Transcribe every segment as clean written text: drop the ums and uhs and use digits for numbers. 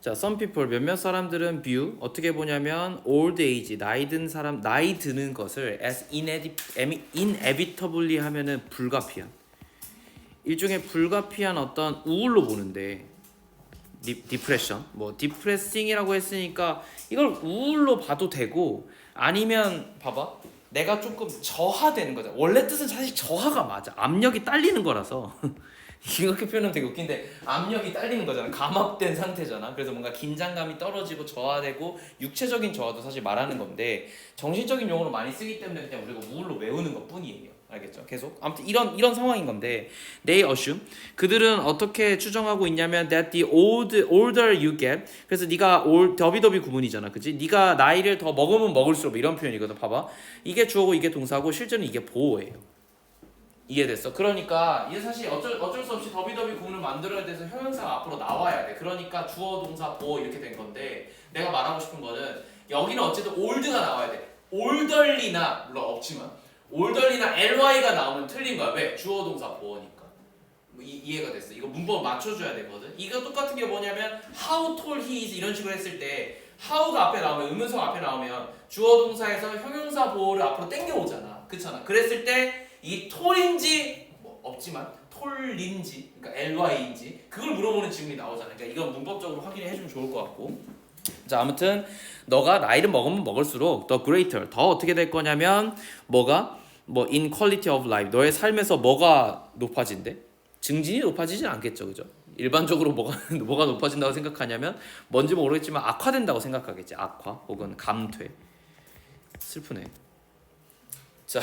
자, some people 몇몇 사람들은 view 어떻게 보냐면 old age 나이 든 사람 나이 드는 것을 as inevitably 하면은 불가피한 일종의 불가피한 어떤 우울로 보는데 디프레션 뭐 디프레싱이라고 했으니까 이걸 우울로 봐도 되고 아니면 봐봐 내가 조금 저하되는 거잖아. 원래 뜻은 사실 저하가 맞아. 압력이 딸리는 거라서 이렇게 표현하면 되게 웃긴데 압력이 딸리는 거잖아. 감압된 상태잖아. 그래서 뭔가 긴장감이 떨어지고 저하되고 육체적인 저하도 사실 말하는 건데 정신적인 용어로 많이 쓰기 때문에 그냥 우리가 우울로 외우는 것뿐이에요. 알겠죠? 계속 아무튼 이런 상황인 건데 they assume 그들은 어떻게 추정하고 있냐면 that the older you get 그래서 네가 더비더비 구문이잖아, 그지? 네가 나이를 더 먹으면 먹을수록 이런 표현이거든. 봐봐 이게 주어고 이게 동사고 실제는 이게 보어예요. 이해됐어? 그러니까 이게 사실 어쩔 수 없이 더비더비 구문을 만들어야 돼서 형용사가 앞으로 나와야 돼. 그러니까 주어 동사 보어 이렇게 된 건데 내가 말하고 싶은 거는 여기는 어쨌든 올드가 나와야 돼. 올덜리나 물론 없지만 올덜리나 ly가 나오면 틀린 거야. 왜? 주어 동사 보어니까. 뭐 이해가 됐어. 이거 문법 맞춰줘야 되거든. 이거 똑같은 게 뭐냐면 how tall he is 이런 식으로 했을 때 how가 앞에 나오면 의문사가 앞에 나오면 주어 동사에서 형용사 보어를 앞으로 당겨오잖아. 그렇잖아. 그랬을 때 이 tall인지 뭐 없지만 tall인지 그러니까 ly인지 그걸 물어보는 질문이 나오잖아. 그러니까 이건 문법적으로 확인해 주면 좋을 것 같고. 자 아무튼 너가 나이를 먹으면 먹을수록 the greater 더 어떻게 될 거냐면 뭐가 뭐 in quality of life 너의 삶에서 뭐가 높아진대? 증진이 높아지진 않겠죠, 그죠? 일반적으로 뭐가 높아진다고 생각하냐면 뭔지 모르겠지만 악화된다고 생각하겠지. 악화 혹은 감퇴. 슬프네. 자,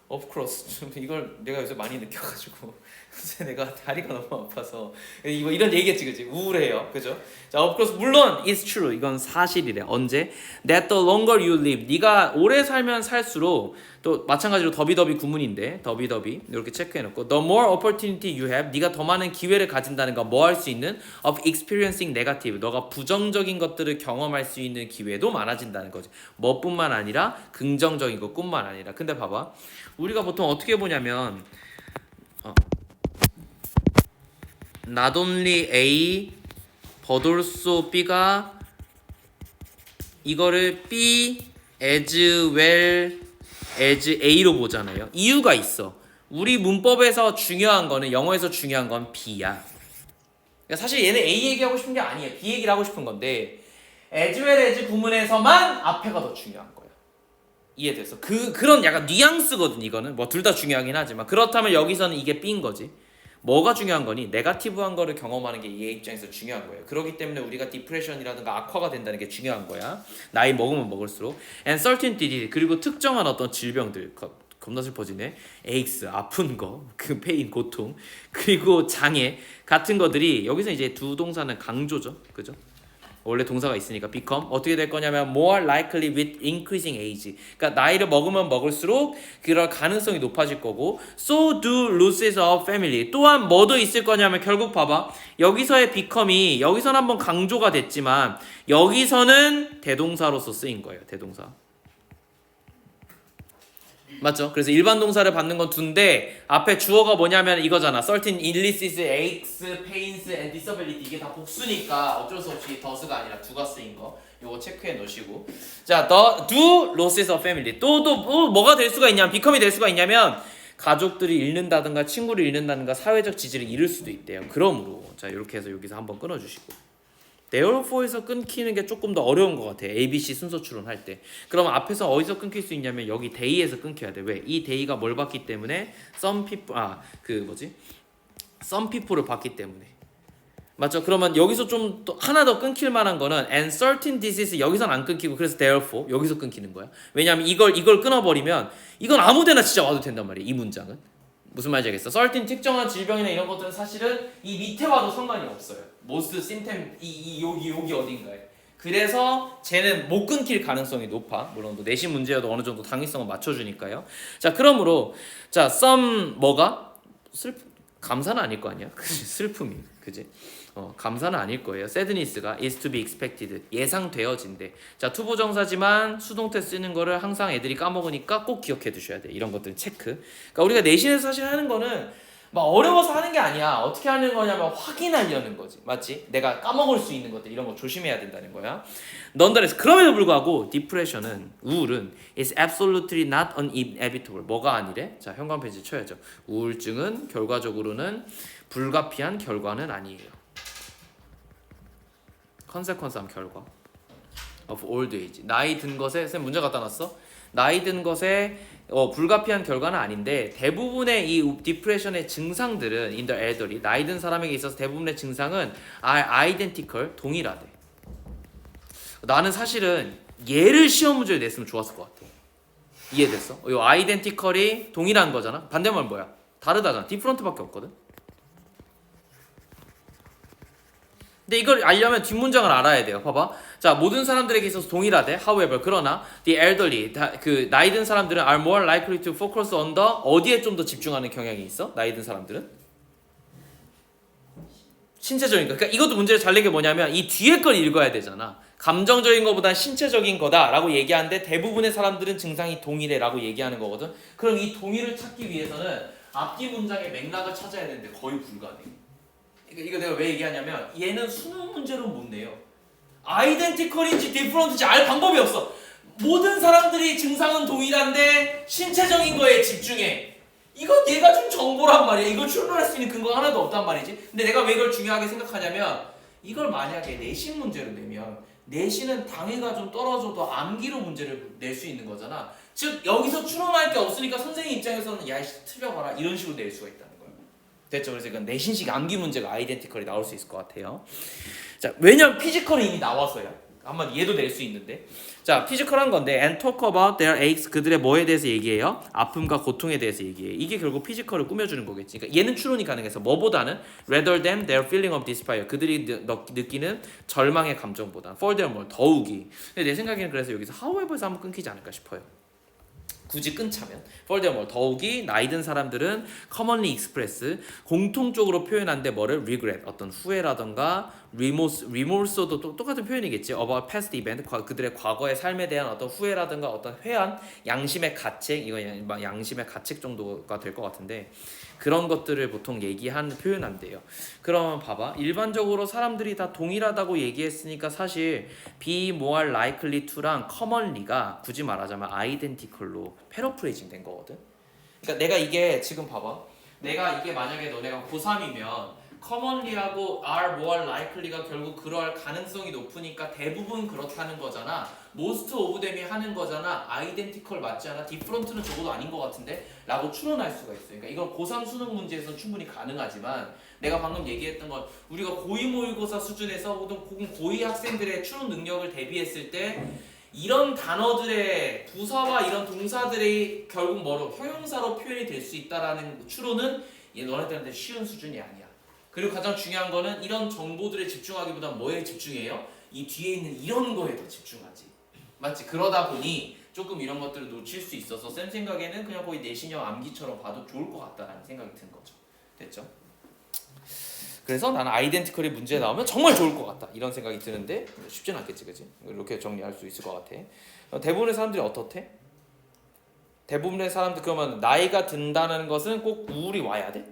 of course 좀 이걸 내가 요새 많이 느껴가지고 요새 내가 다리가 너무 아파서 이런 얘기했지, 그지? 우울해요, 그죠? 자, of course 물론 it's true 이건 사실이래. 언제? That the longer you live 네가 오래 살면 살수록 또 마찬가지로 더비더비 구문인데 더비더비 이렇게 체크해놓고 the more opportunity you have 네가 더 많은 기회를 가진다는 거 뭐 할 수 있는 of experiencing negative 너가 부정적인 것들을 경험할 수 있는 기회도 많아진다는 거지. 뭐뿐만 아니라 긍정적인 것뿐만 아니라. 근데 봐봐 우리가 보통 어떻게 보냐면 not only A but also B가 이거를 B as well as A로 보잖아요. 이유가 있어. 우리 문법에서 중요한 거는 영어에서 중요한 건 B야. 그러니까 사실 얘는 A 얘기하고 싶은 게 아니에요. B 얘기를 하고 싶은 건데 as well as 구문에서만 앞에가 더 중요한 거야. 이해됐어? 그런 약간 뉘앙스거든. 이거는 뭐 둘 다 중요하긴 하지만 그렇다면 여기서는 이게 B인 거지. 뭐가 중요한 거니? 네거티브한 거를 경험하는 게 얘 입장에서 중요한 거예요. 그렇기 때문에 우리가 디프레션이라든가 악화가 된다는 게 중요한 거야. 나이 먹으면 먹을수록. And certain disease 그리고 특정한 어떤 질병들 겁나 슬퍼지네. 에이스 아픈 거, 그 페인 고통 그리고 장애 같은 것들이 여기서 이제 두 동사는 강조죠, 그죠? 원래 동사가 있으니까 become 어떻게 될 거냐면 more likely with increasing age. 그러니까 나이를 먹으면 먹을수록 그럴 가능성이 높아질 거고 so do losses of family. 또한 뭐도 있을 거냐면 결국 봐봐 여기서의 become이 여기서는 한번 강조가 됐지만 여기서는 대동사로서 쓰인 거예요. 대동사. 맞죠? 그래서 일반 동사를 받는 건 두인데 앞에 주어가 뭐냐면 이거잖아. certain illnesses, aches, pains, and disability 이게 다 복수니까 어쩔 수 없이 does가 아니라 do가 쓰인 거. 요거 체크해 놓으시고. 자, do losses of family. 또 뭐가 될 수가 있냐면 become이 될 수가 있냐면 가족들이 잃는다든가 친구를 잃는다든가 사회적 지지를 잃을 수도 있대요. 그러므로 자 이렇게 해서 여기서 한번 끊어주시고. therefore에서 끊기는 게 조금 더 어려운 것 같아. ABC 순서 추론할 때. 그럼 앞에서 어디서 끊길 수 있냐면 여기 day에서 끊겨야 돼. 왜? 이 day가 뭘 봤기 때문에 some people를 봤기 때문에. 맞죠? 그러면 여기서 좀 또 하나 더 끊길 만한 거는 and certain disease 여기선 안 끊기고 그래서 therefore 여기서 끊기는 거야. 왜냐하면 이걸 끊어버리면 이건 아무데나 진짜 와도 된단 말이야. 이 문장은. 무슨 말인지 알겠어? certain 특정한 질병이나 이런 것들은 사실은 이 밑에 와도 상관이 없어요. most symptom 여기 어딘가에. 그래서 쟤는 못 끊길 가능성이 높아. 물론 또 내신 문제여도 어느 정도 당위성을 맞춰주니까요. 자 그러므로 자 some 뭐가 감사는 아닐 거 아니야? 슬픔이 그지? 감사는 아닐 거예요. sadness가 is to be expected 예상되어진대. 자 투부정사지만 수동태 쓰는 거를 항상 애들이 까먹으니까 꼭 기억해 두셔야 돼. 이런 것들 체크. 그러니까 우리가 내신에서 사실 하는 거는 막 어려워서 하는 게 아니야. 어떻게 하는 거냐면 확인하려는 거지. 맞지? 내가 까먹을 수 있는 것들 이런 거 조심해야 된다는 거야. 넌더레스 그럼에도 불구하고 디프레션은 우울은 is absolutely not inevitable. 뭐가 아니래? 자, 현관 페이지 쳐야죠. 우울증은 결과적으로는 불가피한 결과는 아니에요. consequence한 결과 of old age. 나이 든 것에 쌤 문제 갖다 놨어? 나이 든 것에 불가피한 결과는 아닌데 대부분의 이 디프레션의 증상들은 in the elderly 나이 든 사람에게 있어서 대부분의 증상은 are identical 동일하대. 나는 사실은 얘를 시험 문제를 냈으면 좋았을 것 같아. 이해됐어? 이 identical이 동일한 거잖아. 반대말 뭐야? 다르다잖아. different밖에 없거든. 근데 이걸 알려면 뒷문장을 알아야 돼요. 봐봐. 자, 모든 사람들에게 있어서 동일하대. However, 그러나 the elderly, 그 나이 든 사람들은 are more likely to focus on the 어디에 좀 더 집중하는 경향이 있어? 나이 든 사람들은? 신체적인 거. 그러니까 이것도 문제를 잘 낸 게 뭐냐면 이 뒤에 걸 읽어야 되잖아. 감정적인 것보단 신체적인 거다라고 얘기하는데 대부분의 사람들은 증상이 동일해라고 얘기하는 거거든. 그럼 이 동일을 찾기 위해서는 앞뒤 문장의 맥락을 찾아야 되는데 거의 불가능해. 이거 내가 왜 얘기하냐면 얘는 수능 문제로 못 내요. 아이덴티컬인지 디프런트인지 알 방법이 없어. 모든 사람들이 증상은 동일한데 신체적인 거에 집중해. 이건 얘가 준 정보란 말이야. 이걸 출론할 수 있는 근거가 하나도 없단 말이지. 근데 내가 왜 이걸 중요하게 생각하냐면 이걸 만약에 내신 문제로 내면 내신은 당위가 좀 떨어져도 암기로 문제를 낼 수 있는 거잖아. 즉 여기서 추론할 게 없으니까 선생님 입장에서는 야 이씨 틀려봐라 이런 식으로 낼 수가 있다는 거예요. 됐죠? 그래서 이건 내신식 암기 문제가 아이덴티컬이 나올 수 있을 것 같아요. 자, 왜냐면 피지컬이 이미 나와서야. 한번 얘도 낼 수 있는데. 자, 피지컬한 건데 and talk about their aches 그들의 뭐에 대해서 얘기해요? 아픔과 고통에 대해서 얘기해. 이게 결국 피지컬을 꾸며주는 거겠지. 그러니까 얘는 추론이 가능해서 뭐보다는 rather than their feeling of despair 그들이 느끼는 절망의 감정보다 furthermore 더욱이. 근데 내 생각에는 그래서 여기서 however에서 한번 끊기지 않을까 싶어요. 굳이 끊자면 furthermore 더욱이 나이 든 사람들은 commonly express 공통적으로 표현한데 뭐를 regret 어떤 후회라던가 remorse도 똑같은 표현이겠지 about past event 그들의 과거의 삶에 대한 어떤 후회라던가 어떤 회한 양심의 가책 이거 양심의 가책 정도가 될 것 같은데 그런 것들을 보통 표현한대요. 그러면 봐봐. 일반적으로 사람들이 다 동일하다고 얘기했으니까 사실 be more likely to랑 commonly가 굳이 말하자면 identical로 패러프레이징 된 거거든. 그러니까 내가 이게 지금 봐봐. 내가 이게 만약에 너네가 고3이면 commonly하고 are more likely가 결국 그럴 가능성이 높으니까 대부분 그렇다는 거잖아. most of them이 하는 거잖아. identical 맞지 않아? different는 적어도 아닌 것 같은데? 라고 추론할 수가 있어요. 그러니까 이건 고3 수능 문제에서는 충분히 가능하지만 내가 방금 얘기했던 건 우리가 고2 모의고사 수준에서 혹은 고2 학생들의 추론 능력을 대비했을 때 이런 단어들의 부사와 이런 동사들이 결국 뭐로 형용사로 표현이 될 수 있다라는 추론은 너네들한테 쉬운 수준이 아니야. 그리고 가장 중요한 거는 이런 정보들에 집중하기보다 뭐에 집중해요? 이 뒤에 있는 이런 거에 더 집중하지. 맞지? 그러다 보니 조금 이런 것들을 놓칠 수 있어서 쌤 생각에는 그냥 거의 내신형 암기처럼 봐도 좋을 것 같다라는 생각이 든 거죠. 됐죠? 그래서 나는 아이덴티컬이 문제에 나오면 정말 좋을 것 같다 이런 생각이 드는데 쉽진 않겠지, 그치? 이렇게 정리할 수 있을 것 같아. 대부분의 사람들이 어떻대? 대부분의 사람들 그러면 나이가 든다는 것은 꼭 우울이 와야 돼?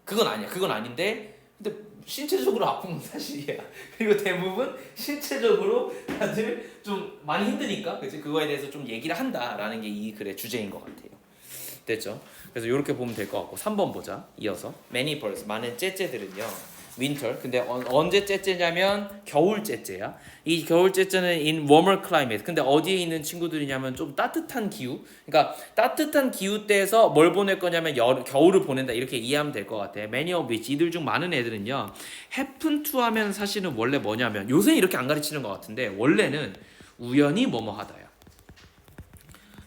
그건 아니야. 그건 아닌데 근데 신체적으로 아픈 건 사실이야. 그리고 대부분 신체적으로 다들 좀 많이 힘드니까 그치? 그거에 대해서 좀 얘기를 한다라는 게 이 글의 주제인 것 같아요. 됐죠? 그래서 이렇게 보면 될 것 같고 3번 보자. 이어서 many birds 많은 째째들은요. winter 근데 언제 째째냐면 겨울 째째야. 이 겨울 째째는 in warmer climate. 근데 어디에 있는 친구들이냐면 좀 따뜻한 기후. 그러니까 따뜻한 기후 때에서 뭘 보낼 거냐면 겨울을 보낸다 이렇게 이해하면 될 것 같아. many of which 이들 중 많은 애들은요. happen to 하면 사실은 원래 뭐냐면 요새 이렇게 안 가르치는 것 같은데 원래는 우연히 뭐뭐 하다야.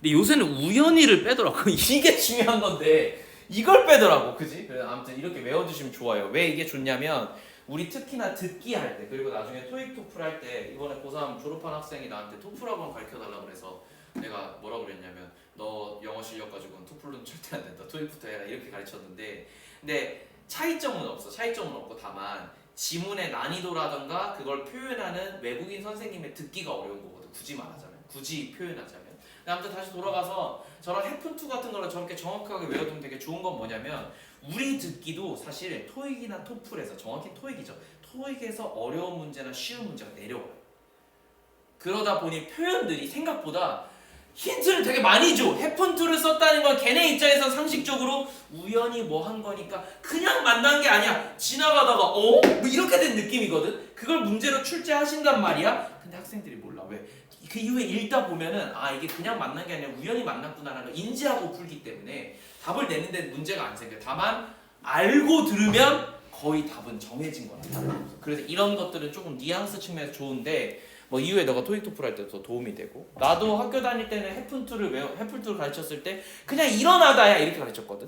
근데 요새는 우연히를 빼더라고. 이게 중요한 건데 이걸 빼더라고, 그지? 그래서 아무튼 이렇게 외워두시면 좋아요. 왜 이게 좋냐면 우리 특히나 듣기 할 때 그리고 나중에 토익 토플 할 때 이번에 고3 졸업한 학생이 나한테 토플 학원 가르쳐달라고 그래서 내가 뭐라 그랬냐면 너 영어 실력 가지고는 토플은 절대 안 된다. 토익부터 해라 이렇게 가르쳤는데 근데 차이점은 없고 다만 지문의 난이도라던가 그걸 표현하는 외국인 선생님의 듣기가 어려운 거거든. 굳이 표현하자면 아무튼 다시 돌아가서 저런 happen to 같은 거를 저렇게 정확하게 외워두면 되게 좋은 건 뭐냐면 우리 듣기도 사실 토익이나 토플에서 정확히 토익이죠. 토익에서 어려운 문제나 쉬운 문제가 내려와요. 그러다 보니 표현들이 생각보다 힌트를 되게 많이 줘. happen to를 썼다는 건 걔네 입장에서 상식적으로 우연히 뭐 한 거니까 그냥 만난 게 아니야. 지나가다가 뭐 이렇게 된 느낌이거든. 그걸 문제로 출제하신단 말이야. 근데 학생들이 몰라. 왜? 그 이후에 읽다 보면은 이게 그냥 만난 게 아니라 우연히 만났구나라는 걸 인지하고 풀기 때문에 답을 내는데 문제가 안 생겨요. 다만 알고 들으면 거의 답은 정해진 거라. 그래서 이런 것들은 조금 뉘앙스 측면에서 좋은데 뭐 이후에 너가 토익 토플 할 때도 도움이 되고 나도 학교 다닐 때는 해플2를 가르쳤을 때 그냥 일어나다야 이렇게 가르쳤거든.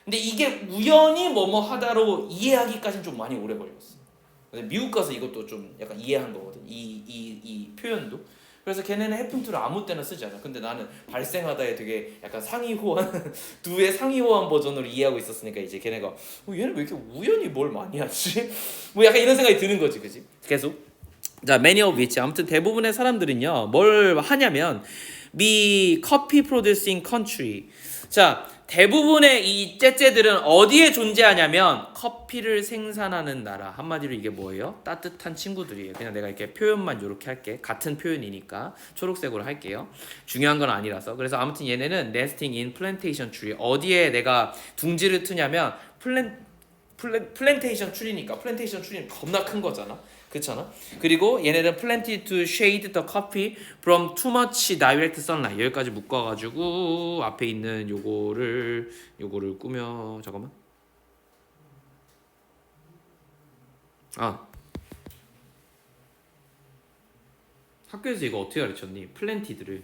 근데 이게 우연히 뭐뭐 하다로 이해하기까지는 좀 많이 오래 걸렸어. 근데 미국 가서 이것도 좀 약간 이해한 거거든. 이 표현도. 그래서 걔네는 해플2를 아무 때나 쓰지 않아. 근데 나는 발생하다에 되게 약간 상위호환 두의 상위호환 버전으로 이해하고 있었으니까 이제 걔네가 얘는 왜 이렇게 우연히 뭘 많이 하지? 뭐 약간 이런 생각이 드는 거지, 그지? 계속. 자, many of which 아무튼 대부분의 사람들은요 뭘 하냐면 be coffee producing country. 자, 대부분의 이 째째들은 어디에 존재하냐면 커피를 생산하는 나라. 한마디로 이게 뭐예요? 따뜻한 친구들이에요. 그냥 내가 이렇게 표현만 이렇게 할게. 같은 표현이니까 초록색으로 할게요. 중요한 건 아니라서. 그래서 아무튼 얘네는 nesting in plantation tree. 어디에 내가 둥지를 트냐면 플랜테이션 트리니까. 플랜테이션 트리는 겁나 큰 거잖아. 그렇잖아. 그리고 얘네는 planted to shade the coffee from too much direct sunlight. 여기까지 묶어가지고 앞에 있는 요거를 꾸며. 잠깐만. 학교에서 이거 어떻게 가르쳤니? 플랜티드를.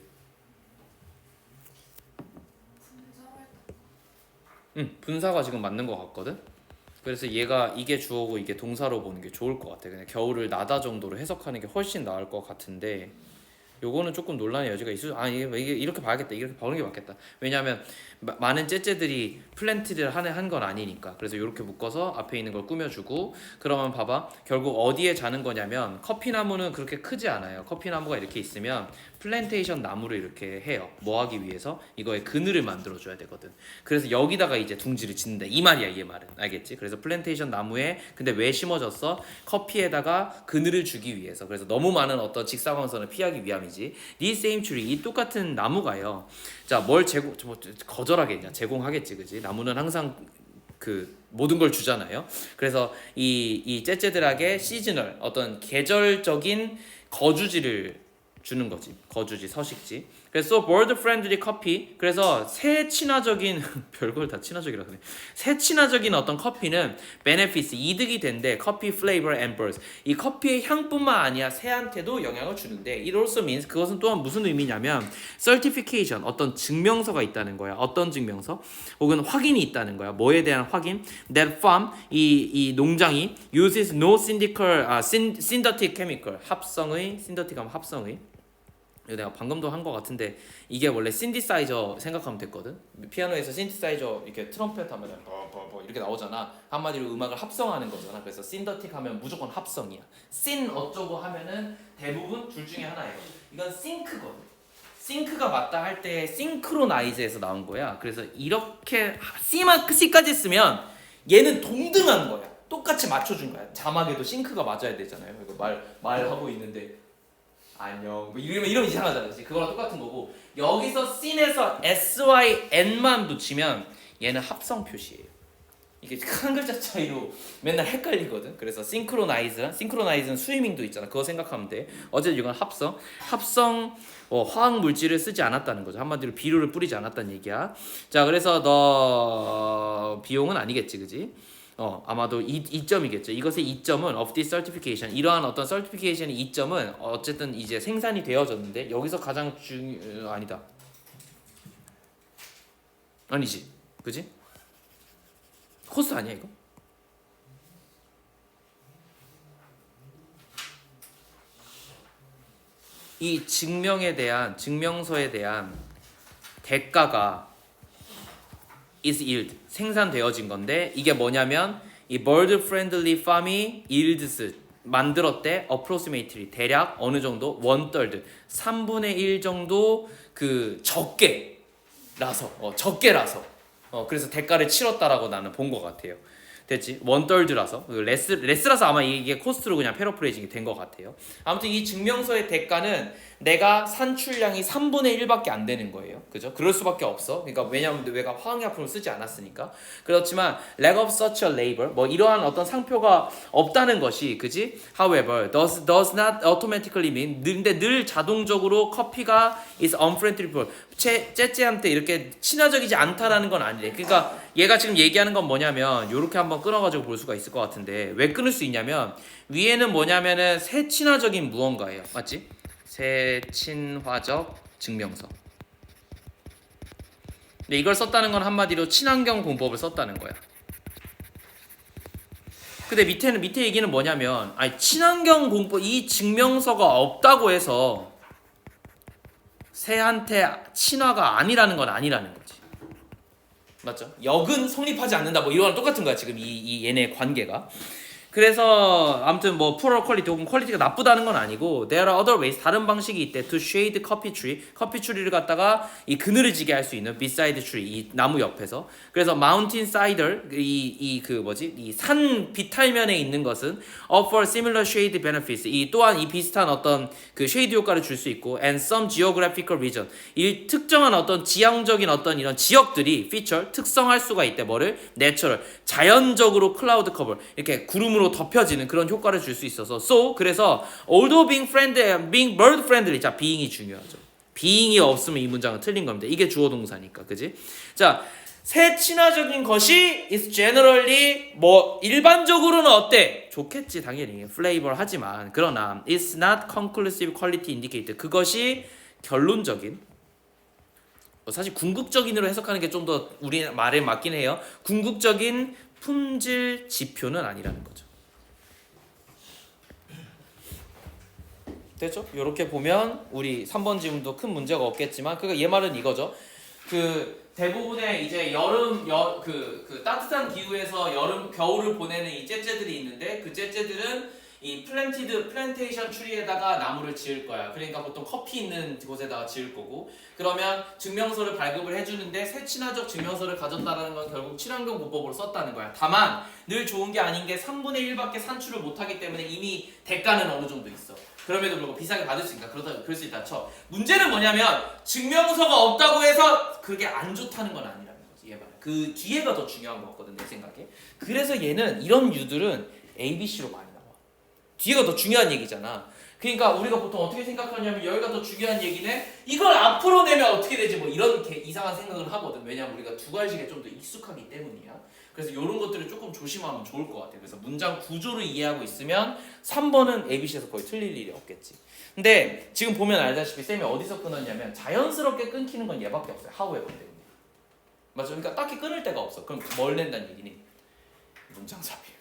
분사가 지금 맞는 것 같거든. 그래서 얘가 이게 주어고 이게 동사로 보는 게 좋을 것 같아. 그냥 겨울을 나다 정도로 해석하는 게 훨씬 나을 것 같은데 요거는 조금 논란의 여지가 있을. 이게 이렇게 봐야겠다. 이렇게 보는 게 맞겠다. 왜냐하면 많은 째째들이 플랜트를 한 건 아니니까. 그래서 이렇게 묶어서 앞에 있는 걸 꾸며주고. 그러면 봐봐. 결국 어디에 자는 거냐면 커피나무는 그렇게 크지 않아요. 커피나무가 이렇게 있으면 플랜테이션 나무를 이렇게 해요. 뭐 하기 위해서? 이거에 그늘을 만들어줘야 되거든. 그래서 여기다가 이제 둥지를 짓는다. 이 말이야, 이 말은. 알겠지? 그래서 플랜테이션 나무에 근데 왜 심어졌어? 커피에다가 그늘을 주기 위해서. 그래서 너무 많은 어떤 직사광선을 피하기 위함이지. This same tree, 이 똑같은 나무가요. 자, 뭘 거절하겠냐? 제공하겠지, 그지? 나무는 항상 그 모든 걸 주잖아요. 그래서 이 째째들에게 시즈널 어떤 계절적인 거주지를 주는 거지. 거주지, 서식지. 그래서 bird friendly coffee. 그래서 새 친화적인 별걸 다 친화적이라 그래. 새 친화적인 어떤 커피는 benefits 이득이 된대. 커피 flavor and birds. 이 커피의 향뿐만 아니라 새한테도 영향을 주는데 it also means 그것은 또한 무슨 의미냐면 certification 어떤 증명서가 있다는 거야. 어떤 증명서? 혹은 확인이 있다는 거야. 뭐에 대한 확인? That farm 이 농장이 uses no synthetic chemical 합성의 synthetic 하면 합성의 이거 내가 방금도 한 것 같은데 이게 원래 신디사이저 생각하면 됐거든. 피아노에서 신디사이저 이렇게 트럼펫 하면 이렇게 나오잖아. 한마디로 음악을 합성하는 거잖아. 그래서 신더틱 하면 무조건 합성이야. 신 어쩌고 하면은 대부분 둘 중에 하나예요. 이건 싱크거든. 싱크가 맞다 할 때 싱크로나이즈에서 나온 거야. 그래서 이렇게 C까지 쓰면 얘는 동등한 거야. 똑같이 맞춰준 거야. 자막에도 싱크가 맞아야 되잖아요. 이거 말하고 있는데 안녕 뭐 이러면 이상하잖아. 그거랑 똑같은 거고 여기서 씬에서 SYN만 붙이면 얘는 합성 표시예요. 이게 한 글자 차이로 맨날 헷갈리거든. 그래서 싱크로나이즈는 스위밍도 있잖아. 그거 생각하면 돼. 어쨌든 이건 합성 화학 물질을 쓰지 않았다는 거죠. 한마디로 비료를 뿌리지 않았다는 얘기야. 자, 그래서 너 비용은 아니겠지, 그지? 아마도 이점이겠죠. 이것의 이점은 of this certification 이러한 어떤 certification의 이점은 어쨌든 이제 생산이 되어졌는데 여기서 가장 아니다. 아니지, 그지? 코스 아니야 이거? 이 증명서에 대한 대가가 is yield 생산되어진 건데 이게 뭐냐면 이 bird friendly farm이 yields 만들었대 approximately 대략 어느 정도 1/3 3분의 1 정도 그 적게라서 그래서 대가를 치렀다라고 나는 본 것 같아요. 됐지? 1/3라서 레스라서 아마 이게 코스트로 그냥 패러프레이징이 된 것 같아요. 아무튼 이 증명서의 대가는 내가 산출량이 3분의 1밖에 안 되는 거예요. 그죠? 그럴 수밖에 없어. 그러니까 왜냐하면 내가 화학약품을 쓰지 않았으니까. 그렇지만 lack of such a label 뭐 이러한 어떤 상표가 없다는 것이 그지? However, does not automatically mean 근데 늘 자동적으로 커피가 is unfriendly people 째째한테 이렇게 친화적이지 않다라는 건 아니래. 그러니까 얘가 지금 얘기하는 건 뭐냐면 요렇게 한번 끊어가지고 볼 수가 있을 것 같은데 왜 끊을 수 있냐면 위에는 뭐냐면은 세친화적인 무언가예요. 맞지? 세친화적 증명서. 근데 이걸 썼다는 건 한마디로 친환경 공법을 썼다는 거야. 근데 밑에 얘기는 뭐냐면 아니 친환경 공법 이 증명서가 없다고 해서 새한테 친화가 아니라는 건 아니라는 거지. 맞죠? 역은 성립하지 않는다 뭐 이거랑 똑같은 거야 지금 이 얘네 관계가. 그래서 아무튼 뭐 poor quality 혹은 퀄리티가 나쁘다는 건 아니고 there are other ways 다른 방식이 있대 to shade coffee tree 커피 추리를 갖다가 이 그늘을 지게 할 수 있는 beside tree 이 나무 옆에서 그래서 mountain cider 이 산 비탈면에 있는 것은 offer similar shade benefits 이 또한 이 비슷한 어떤 그 쉐이드 효과를 줄 수 있고 and some geographical region 이 특정한 어떤 지형적인 어떤 이런 지역들이 feature 특성할 수가 있대 뭐를 natural 자연적으로 클라우드 커버 이렇게 구름으로 덮여지는 그런 효과를 줄 수 있어서 그래서 although being bird friendly 자 being이 중요하죠. being이 없으면 이 문장은 틀린 겁니다. 이게 주어 동사니까 그지? 자 새 친화적인 것이 is generally 뭐 일반적으로는 어때? 좋겠지 당연히 flavor 하지만 그러나 it's not conclusive quality indicator 그것이 결론적인 사실 궁극적인으로 해석하는 게 좀 더 우리 말에 맞긴 해요. 궁극적인 품질 지표는 아니라는 거죠. 됐죠? 이렇게 보면 우리 3번 지문도 큰 문제가 없겠지만 그러니까 얘 말은 이거죠. 그 대부분의 이제 그 따뜻한 기후에서 겨울을 보내는 이 째째들이 있는데 그 째째들은 이 플랜테이션 추리에다가 나무를 지을 거야. 그러니까 보통 커피 있는 곳에다가 지을 거고 그러면 증명서를 발급을 해주는데 새친화적 증명서를 가졌다는 건 결국 친환경 공법으로 썼다는 거야. 다만 늘 좋은 게 아닌 게 3분의 1밖에 산출을 못하기 때문에 이미 대가는 어느 정도 있어. 그럼에도 불구하고 비싸게 받을 수 있다. 그럴 수 있다 쳐. 문제는 뭐냐면 증명서가 없다고 해서 그게 안 좋다는 건 아니라는 거지. 얘 봐라. 그 뒤에가 더 중요한 거 같거든 내 생각에. 그래서 얘는 이런 유들은 ABC로 많이 나와. 뒤에가 더 중요한 얘기잖아. 그러니까 우리가 보통 어떻게 생각하냐면 여기가 더 중요한 얘기네. 이걸 앞으로 내면 어떻게 되지? 뭐 이런 이상한 생각을 하거든. 왜냐면 우리가 두 가지가 좀 더 익숙하기 때문이야. 그래서 이런 것들을 조금 조심하면 좋을 것 같아요. 그래서 문장 구조를 이해하고 있으면 3번은 ABC에서 거의 틀릴 일이 없겠지. 근데 지금 보면 알다시피 쌤이 어디서 끊었냐면 자연스럽게 끊기는 건 얘밖에 없어요. however 때문에. 맞죠? 그러니까 딱히 끊을 데가 없어. 그럼 뭘 낸다는 얘기니? 문장 삽입.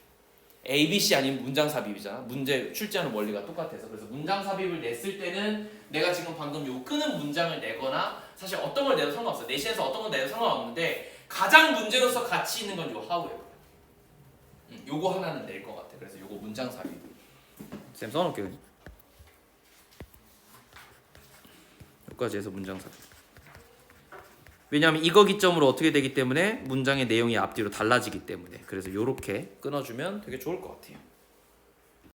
ABC 아니면 문장 삽입이잖아. 문제 출제하는 원리가 똑같아서. 그래서 문장 삽입을 냈을 때는 내가 지금 방금 요 끄는 문장을 내거나 사실 어떤 걸 내도 상관없어. 내신에서 어떤 걸 내도 상관없는데 가장 문제로서 가치 있는 건 요 하우예요. 요거 하나는 낼 것 같아. 그래서 요거 문장 삽입. 쌤 써놓을게요. 여기까지 해서 문장 삽입. 왜냐하면 이거 기점으로 어떻게 되기 때문에 문장의 내용이 앞뒤로 달라지기 때문에 그래서 요렇게 끊어주면 되게 좋을 것 같아요.